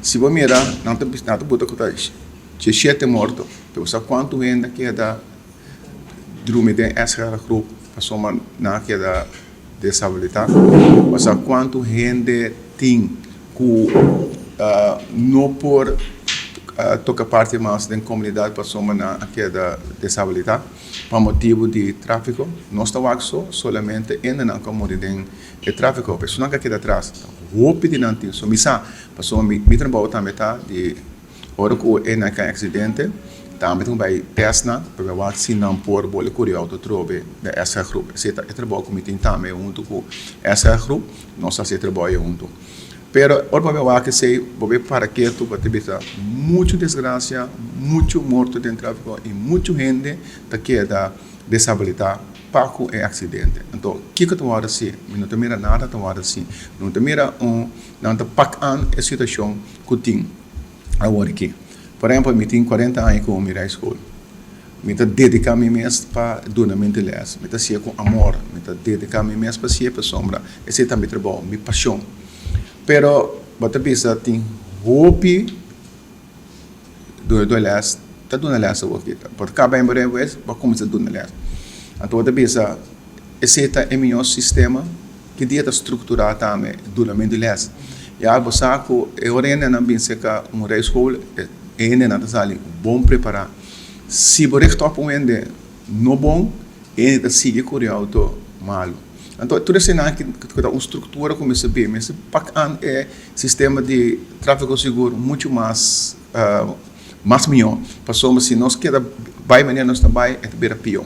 se você mira, não te bota que tá 7 mortos, então sabe quanto ainda que é da drumide essa grupo, passou uma na que é da desabilidade, mas sabe quanto gente tem que não por toca parte mais da comunidade passou uma na que é da desabilidade, por motivo de tráfico, não está só solamente ainda na comunidade de tráfico, a pessoa que queda atrás, roupa de não tem, só missa, passou me trabalho também tá de hora que é naquele acidente, também vai testar para ver se não por bolha curiosa do trobe dessa grupo, se é trabalho com tem também junto com essa grupo, nós se trabalha junto. Pero ahora que sei, vou para que tu vai ter muito desgraça, muito morto dentro do tráfico e muita gente que queda desabilitada para o acidente. Então, o que tu vai fazer? Não te mira nada, tu vai fazer. Não te mira não te paca a situação que tem agora aqui. Por exemplo, eu tenho 40 anos com a minha escola. Eu dedico me mesmo para duramente les. Eu ser com amor, eu dedico me mesmo para ser para sombra. Esse é também trabalho, minha paixão. Pero você pensa tem hobby do les, tá do les aqui. Porque acaba em breve, vai começar do les. Então você pensa esse é o meu sistema que dia estruturar também duramente les. E algo saco eu ainda não penso que uma escola ainda não está ali bom preparar. Se você está pondo no bom, ainda sigue curioso malo. Então, tudo isso que uma estrutura como esse bem, mas é sistema de tráfego seguro muito mais melhor. Passou, se nós queda vai maneira nós também é pior.